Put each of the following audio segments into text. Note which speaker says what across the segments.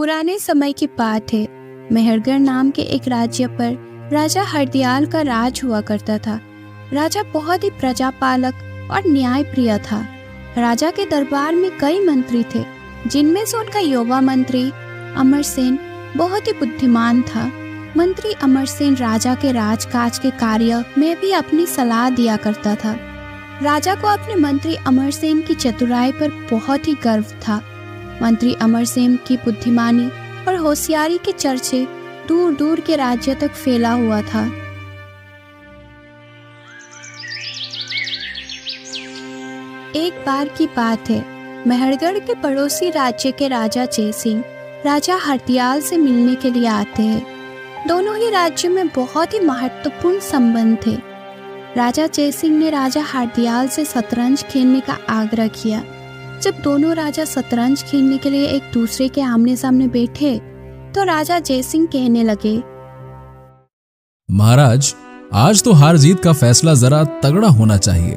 Speaker 1: पुराने समय की बात है। मेहरगढ़ नाम के एक राज्य पर राजा हरदयाल का राज हुआ करता था। राजा बहुत ही प्रजापालक और न्यायप्रिय था। राजा के दरबार में कई मंत्री थे, जिनमें से उनका युवा मंत्री अमरसेन बहुत ही बुद्धिमान था। मंत्री अमरसेन राजा के राजकाज के कार्य में भी अपनी सलाह दिया करता था। राजा को अपने मंत्री अमरसेन की चतुराई पर बहुत ही गर्व था। मंत्री अमरसेन की बुद्धिमानी और होशियारी के चर्चे दूर दूर के राज्य तक फैला हुआ था। एक बार की बात है, मेहरगढ़ के पड़ोसी राज्य के राजा जयसिंह राजा हरदयाल से मिलने के लिए आते हैं। दोनों ही राज्यों में बहुत ही महत्वपूर्ण संबंध थे। राजा जयसिंह ने राजा हरदयाल से शतरंज खेलने का आग्रह किया। जब दोनों राजा शतरंज खेलने के लिए एक दूसरे के आमने सामने बैठे तो राजा जयसिंह कहने लगे,
Speaker 2: महाराज, आज तो हार जीत का फैसला जरा तगड़ा होना चाहिए।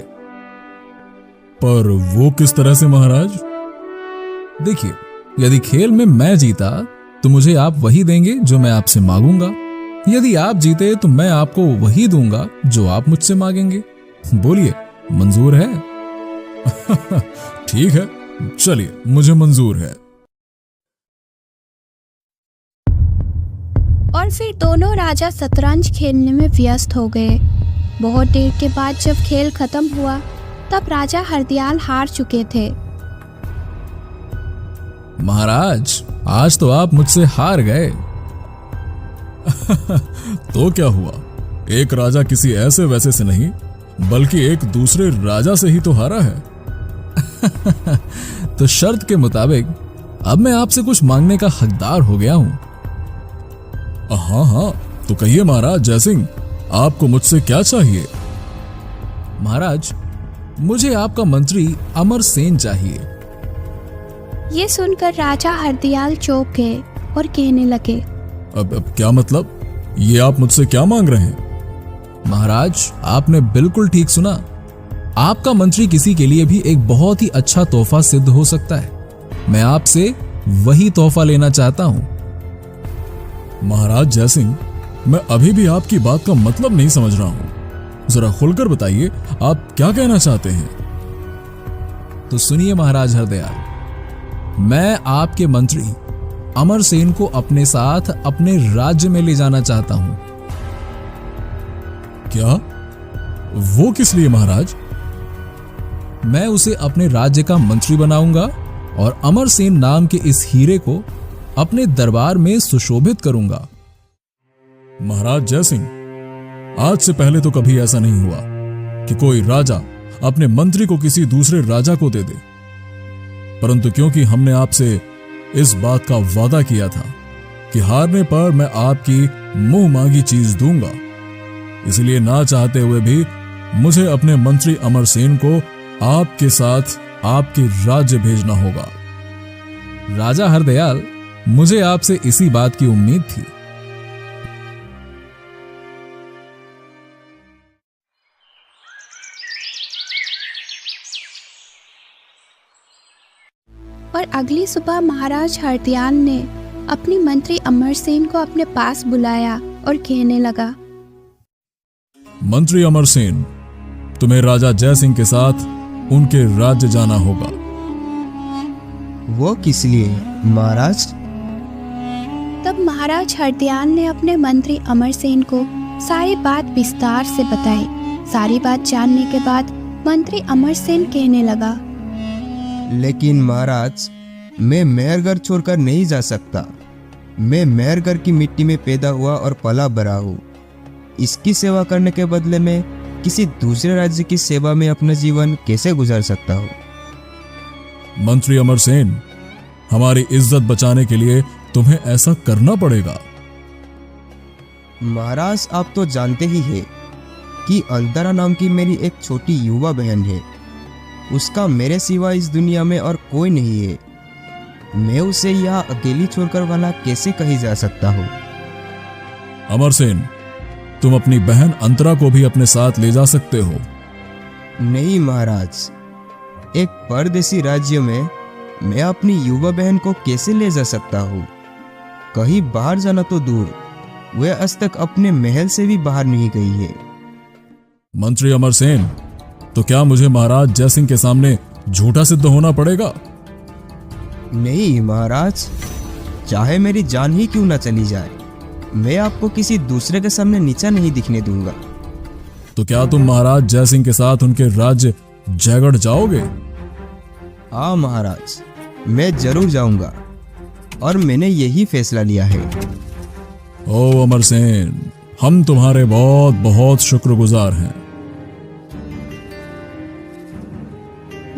Speaker 3: पर वो किस तरह से महाराज?
Speaker 2: देखिए, यदि खेल में मैं जीता तो मुझे आप वही देंगे जो मैं आपसे मांगूंगा। यदि आप जीते तो मैं आपको वही दूंगा जो आप मुझसे मांगेंगे। बोलिए, मंजूर है?
Speaker 3: ठीक है, चलिए, मुझे मंजूर है।
Speaker 1: और फिर दोनों राजा शतरंज खेलने में व्यस्त हो गए। बहुत देर के बाद जब खेल खत्म हुआ तब राजा हरदयाल हार चुके थे।
Speaker 2: महाराज, आज तो आप मुझसे हार गए।
Speaker 3: तो क्या हुआ? एक राजा किसी ऐसे वैसे से नहीं, बल्कि एक दूसरे राजा से ही तो हारा है।
Speaker 2: तो शर्त के मुताबिक अब मैं आपसे कुछ मांगने का हकदार हो गया हूं।
Speaker 3: हाँ, तो कहिए महाराज जयसिंह, आपको मुझसे क्या चाहिए?
Speaker 2: महाराज, मुझे आपका मंत्री अमरसेन चाहिए।
Speaker 1: ये सुनकर राजा हरदयाल चौंक गए और कहने लगे,
Speaker 3: अब क्या मतलब? ये आप मुझसे क्या मांग रहे हैं?
Speaker 2: महाराज, आपने बिल्कुल ठीक सुना। आपका मंत्री किसी के लिए भी एक बहुत ही अच्छा तोहफा सिद्ध हो सकता है। मैं आपसे वही तोहफा लेना चाहता हूं।
Speaker 3: महाराज जयसिंह, मैं अभी भी आपकी बात का मतलब नहीं समझ रहा हूं। जरा खुलकर बताइए, आप क्या कहना चाहते हैं?
Speaker 2: तो सुनिए महाराज हरदयाल, मैं आपके मंत्री अमरसेन को अपने साथ अपने राज्य में ले जाना चाहता हूं।
Speaker 3: क्या? वो किस लिए महाराज?
Speaker 2: मैं उसे अपने राज्य का मंत्री बनाऊंगा और अमरसेन नाम के इस हीरे को अपने दरबार में सुशोभित करूंगा।
Speaker 3: महाराज जयसिंह, आज से पहले तो कभी ऐसा नहीं हुआ कि कोई राजा अपने मंत्री को किसी दूसरे राजा को दे दे। परंतु क्योंकि हमने आपसे इस बात का वादा किया था कि हारने पर मैं आपकी मुंह मांगी चीज दूंगा, इसलिए ना चाहते हुए भी मुझे अपने मंत्री अमरसेन को आपके साथ आपके राज्य भेजना होगा।
Speaker 2: राजा हरदयाल, मुझे आपसे इसी बात की उम्मीद थी।
Speaker 1: और अगली सुबह महाराज हरदयाल ने अपनी मंत्री अमरसेन को अपने पास बुलाया और कहने लगा,
Speaker 3: मंत्री अमरसेन, तुम्हें राजा जयसिंह के साथ उनके राज्य जाना होगा।
Speaker 4: वो किस लिए महाराज?
Speaker 1: तब महाराज हरदयाल ने अपने मंत्री अमरसेन को सारी बात विस्तार से बताई। सारी बात जानने के बाद मंत्री अमरसेन कहने लगा,
Speaker 4: लेकिन महाराज, मैं मेहरगढ़ छोड़कर नहीं जा सकता। मैं मेहरगढ़ की मिट्टी में पैदा हुआ और पला बड़ा हूँ। इसकी सेवा करने के बदले में किसी दूसरे राज्य की सेवा में अपना जीवन कैसे गुजार सकता हूँ?
Speaker 3: मंत्री अमरसेन, हमारी इज्जत बचाने के लिए तुम्हें ऐसा करना पड़ेगा।
Speaker 4: महाराज, आप तो जानते ही हैं कि अंतरा नाम की मेरी एक छोटी युवा बहन है। उसका मेरे सिवा इस दुनिया में और कोई नहीं है। मैं उसे यहाँ अकेली छोड़कर वाला कैसे कहीं जा सकता हूँ?
Speaker 3: अमरसेन, तुम अपनी बहन अंतरा को भी अपने साथ ले जा सकते हो।
Speaker 4: नहीं महाराज, एक परदेसी राज्य में मैं अपनी युवा बहन को कैसे ले जा सकता हूँ? कहीं बाहर जाना तो दूर, वह आज तक अपने महल से भी बाहर नहीं गई है।
Speaker 3: मंत्री अमरसेन, तो क्या मुझे महाराज जयसिंह के सामने झूठा सिद्ध होना पड़ेगा?
Speaker 4: नहीं महाराज, चाहे मेरी जान ही क्यों ना चली जाए, मैं आपको किसी दूसरे के सामने नीचा नहीं दिखने दूंगा।
Speaker 3: तो क्या तुम महाराज जयसिंह के साथ उनके राज्य जयगढ़ जाओगे?
Speaker 4: हाँ महाराज, मैं जरूर जाऊंगा और मैंने यही फैसला लिया है।
Speaker 3: ओ अमरसेन, हम तुम्हारे बहुत बहुत शुक्रगुजार हैं।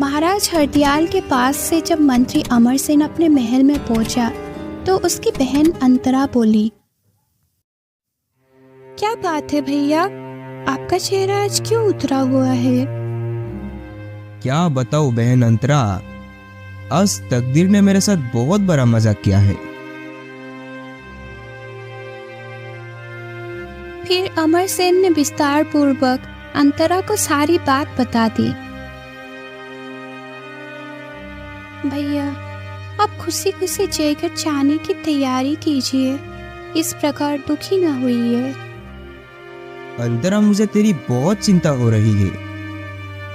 Speaker 1: महाराज हरदयाल के पास से जब मंत्री अमरसेन अपने महल में पहुंचा तो उसकी बहन अंतरा बोली, क्या बात है भैया, आपका चेहरा आज क्यों उतरा हुआ है?
Speaker 4: क्या बताऊं बहन अंतरा, आज तकदीर ने मेरे साथ बहुत बड़ा मजाक किया है।
Speaker 1: फिर अमरसेन ने विस्तार पूर्वक अंतरा को सारी बात बता दी। भैया, आप खुशी खुशी जयगढ़ जाने की तैयारी कीजिए, इस प्रकार दुखी ना होइए।
Speaker 4: अंतरा, मुझे तेरी बहुत चिंता हो रही है।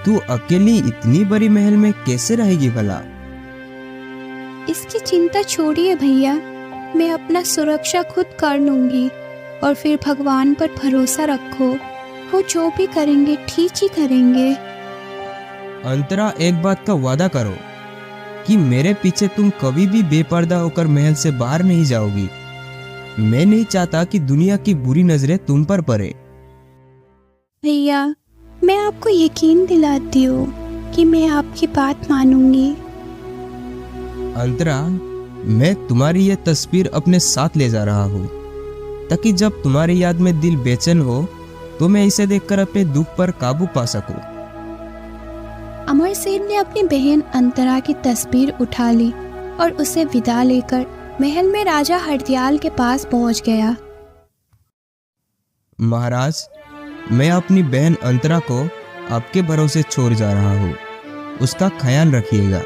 Speaker 4: तू अकेली इतनी बड़ी महल में कैसे रहेगी भला?
Speaker 1: इसकी चिंता छोड़िए भैया, मैं अपना सुरक्षा खुद कर लूंगी और फिर भगवान पर भरोसा रखो, वो जो भी करेंगे ठीक ही करेंगे।
Speaker 4: अंतरा, एक बात का वादा करो कि मेरे पीछे तुम कभी भी बेपर्दा होकर महल से बाहर नहीं जाओगी। मैं नहीं चाहता कि दुनिया की बुरी नजरें तुम पर पड़े।
Speaker 1: भैया, मैं आपको यकीन दिलाती हूँ कि मैं आपकी बात मानूंगी।
Speaker 4: अंतरा, मैं तुम्हारी ये तस्वीर अपने साथ ले जा रहा हूँ ताकि जब तुम्हारी याद में दिल बेचैन हो तो मैं इसे देखकर अपने दुख पर काबू पा सकूं।
Speaker 1: अमरसेन ने अपनी बहन अंतरा की तस्वीर उठा ली और उसे विदा लेकर महल में राजा हरदयाल के पास पहुंच गया।
Speaker 4: महाराज, मैं अपनी बहन अंतरा को आपके भरोसे छोड़ जा रहा हूँ, उसका ख्याल रखिएगा।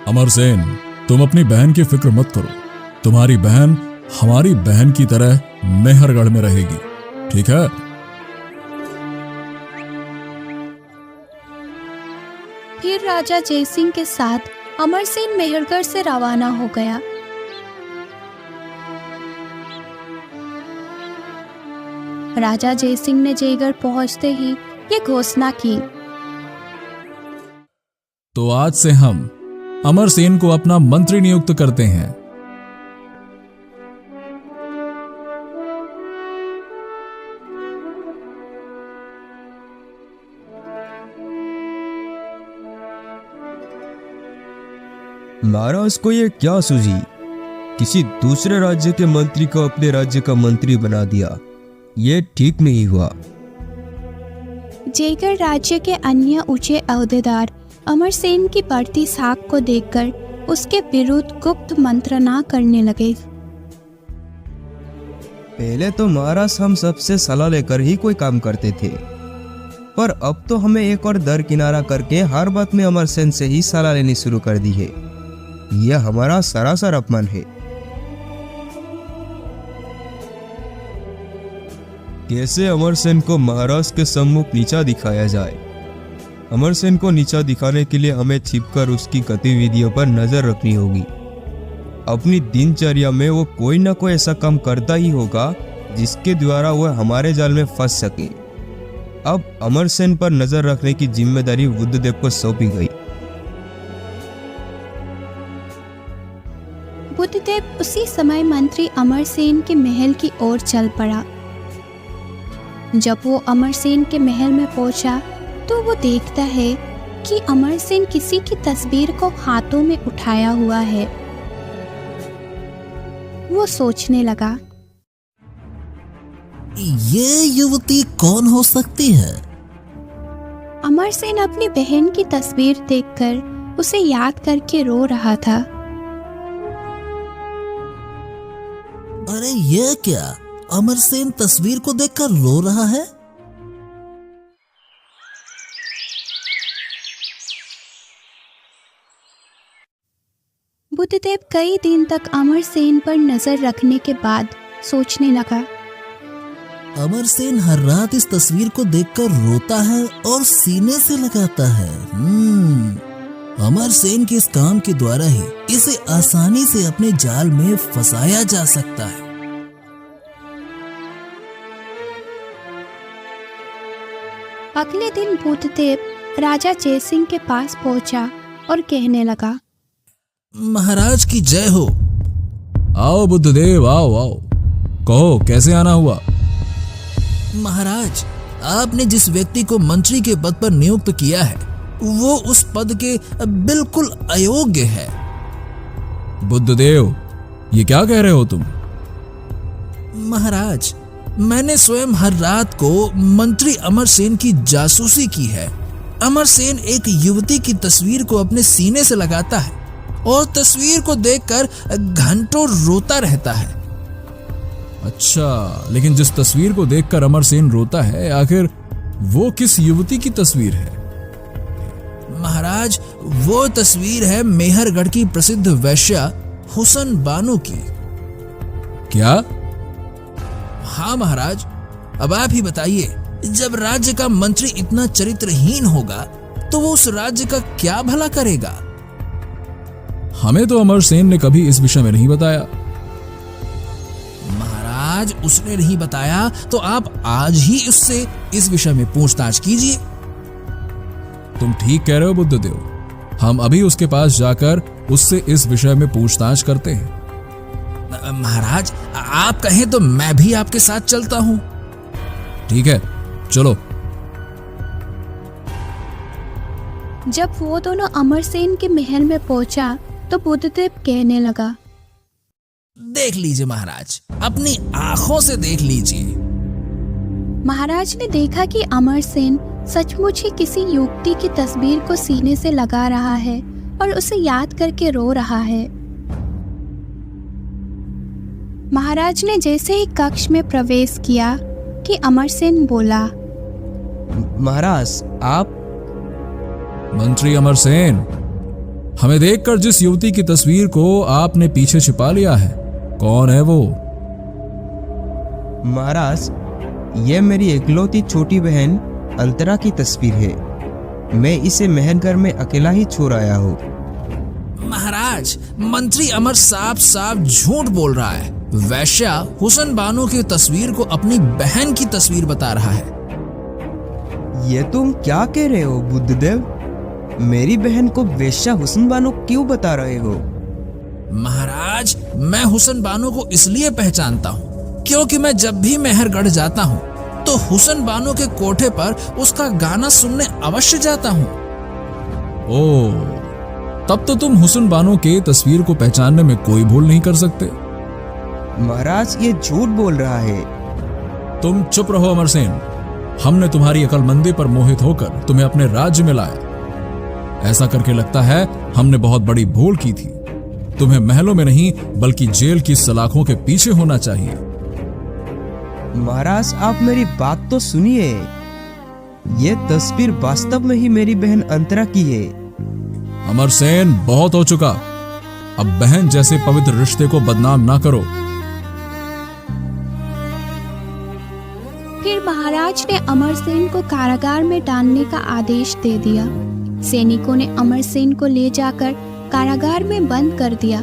Speaker 3: अमरसेन, तुम अपनी बहन की फिक्र मत करो, तुम्हारी बहन हमारी बहन की तरह मेहरगढ़ में रहेगी, ठीक है?
Speaker 1: फिर राजा जयसिंह के साथ अमरसेन मेहरगढ़ से रवाना हो गया। राजा जयसिंह ने जयगढ़ पहुंचते ही ये घोषणा की,
Speaker 2: तो आज से हम अमरसेन को अपना मंत्री नियुक्त करते हैं।
Speaker 4: महाराज को ये क्या सूझी? किसी दूसरे राज्य के मंत्री को अपने राज्य का मंत्री बना दिया, ये ठीक नहीं हुआ।
Speaker 1: जयगढ़ राज्य के अन्य ऊंचे अहदेदार अमरसेन की बढ़ती साख को देखकर उसके विरुद्ध गुप्त मंत्रणा करने लगे।
Speaker 4: पहले तो महाराज हम सबसे सलाह लेकर ही कोई काम करते थे, पर अब तो हमें एक और दरकिनारा करके हर बात में अमरसेन से ही सलाह लेनी शुरू कर दी है। यह हमारा सरासर अपमान है। कैसे अमरसेन को महाराज के सम्मुख नीचा दिखाया जाए? अमरसेन को नीचा दिखाने के लिए हमें छिपकर उसकी गतिविधियों पर नजर रखनी होगी। अपनी दिनचर्या में वो कोई ना कोई ऐसा काम करता ही होगा जिसके द्वारा वह हमारे जाल में फंस सके। अब अमरसेन पर नजर रखने की जिम्मेदारी बुद्धदेव को सौंपी गई।
Speaker 1: बुद्धदेव उसी समय मंत्री अमरसेन के महल की ओर चल पड़ा। जब वो अमरसेन के महल में पहुंचा तो वो देखता है कि अमरसेन किसी की तस्वीर को हाथों में उठाया हुआ है। वो सोचने लगा,
Speaker 5: ये युवती कौन हो सकती है?
Speaker 1: अमरसेन अपनी बहन की तस्वीर देखकर उसे याद करके रो रहा था।
Speaker 5: अरे ये क्या, अमरसेन तस्वीर को देखकर रो रहा है?
Speaker 1: बुद्धदेव कई दिन तक अमरसेन पर नजर रखने के बाद सोचने लगा।
Speaker 5: अमरसेन हर रात इस तस्वीर को देखकर रोता है और सीने से लगाता है। अमरसेन के इस काम के द्वारा ही इसे आसानी से अपने जाल में फंसाया जा सकता है।
Speaker 1: अगले दिन बुद्धदेव राजा जयसिंह के पास पहुंचा और कहने लगा,
Speaker 5: महाराज की जय हो।
Speaker 2: आओ बुद्धदेव, आओ आओ, कहो कैसे आना हुआ।
Speaker 5: महाराज, आपने जिस व्यक्ति को मंत्री के पद पर नियुक्त किया है वो उस पद के बिल्कुल अयोग्य है।
Speaker 2: बुद्धदेव, ये क्या कह रहे हो तुम?
Speaker 5: महाराज, मैंने स्वयं हर रात को मंत्री अमरसेन की जासूसी की है। अमरसेन एक युवती की तस्वीर को अपने सीने से लगाता है और तस्वीर को देखकर घंटों रोता रहता है।
Speaker 2: अच्छा, लेकिन जिस तस्वीर को देखकर अमरसेन रोता है, आखिर वो किस युवती की तस्वीर है?
Speaker 5: महाराज, वो तस्वीर है मेहरगढ़ की प्रसिद्ध वैश्या हुसन बानो की।
Speaker 2: क्या?
Speaker 5: हाँ महाराज, अब आप ही बताइए, जब राज्य का मंत्री इतना चरित्रहीन होगा तो वो उस राज्य का क्या भला करेगा?
Speaker 2: हमें तो अमरसेन ने कभी इस विषय में नहीं बताया।
Speaker 5: महाराज, उसने नहीं बताया तो आप आज ही उससे इस विषय में पूछताछ कीजिए।
Speaker 2: तुम ठीक कह रहे हो बुद्धदेव, हम अभी उसके पास जाकर उससे इस विषय में पूछताछ करते हैं।
Speaker 5: महाराज, आप कहें तो मैं भी आपके साथ चलता हूं।
Speaker 2: ठीक है, चलो।
Speaker 1: जब वो दोनों अमरसेन के महल में पहुंचा तो बुद्धदेव कहने लगा,
Speaker 5: देख लीजिए महाराज, अपनी आंखों से देख लीजिए।
Speaker 1: महाराज ने देखा कि अमरसेन सचमुच ही किसी युवती की तस्वीर को सीने से लगा रहा है और उसे याद करके रो रहा है। महाराज ने जैसे ही कक्ष में प्रवेश किया कि अमरसेन बोला,
Speaker 4: महाराज, आप?
Speaker 2: मंत्री अमरसेन, हमें देखकर जिस युवती की तस्वीर को आपने पीछे छिपा लिया है, कौन है वो?
Speaker 4: महाराज, ये मेरी इकलौती छोटी बहन अंतरा की तस्वीर है। मैं इसे मेहरगढ़ में अकेला ही छोड़ आया हूँ।
Speaker 5: महाराज, मंत्री अमर साफ साफ झूठ बोल रहा है। वैश्या हुसन बानो की तस्वीर को अपनी बहन की तस्वीर बता रहा है।
Speaker 4: ये तुम क्या कह रहे हो बुद्धदेव? मेरी बहन को वैश्या हुसन बानो क्यों बता रहे हो?
Speaker 5: महाराज, मैं हुसन बानो को इसलिए पहचानता हूँ क्योंकि मैं जब भी मेहरगढ़ जाता हूँ तो हुसन बानो के कोठे पर उसका गाना सुनने अवश्य जाता हूँ।
Speaker 2: ओह, तब तो तुम हुसन बानो के तस्वीर को पहचानने में कोई भूल नहीं कर सकते।
Speaker 4: महाराज, ये झूठ बोल रहा है।
Speaker 2: तुम चुप रहो अमरसेन, हमने तुम्हारी अकलमंदी पर मोहित होकर तुम्हें अपने राज्य में लाया। ऐसा करके लगता है हमने बहुत बड़ी भूल की थी। तुम्हें महलों में नहीं बल्कि जेल की सलाखों के पीछे होना चाहिए।
Speaker 4: महाराज, आप मेरी बात तो सुनिए। ये तस्वीर वास्तव में ही मेरी बहन अंतरा की है।
Speaker 2: अमरसेन, बहुत हो चुका। अब बहन जैसे पवित्र रिश्ते को बदनाम ना करो।
Speaker 1: फिर महाराज ने अमरसेन को कारागार में डालने का आदेश दे दिया। सैनिकों ने अमरसेन को ले जाकर कारागार में बंद कर दिया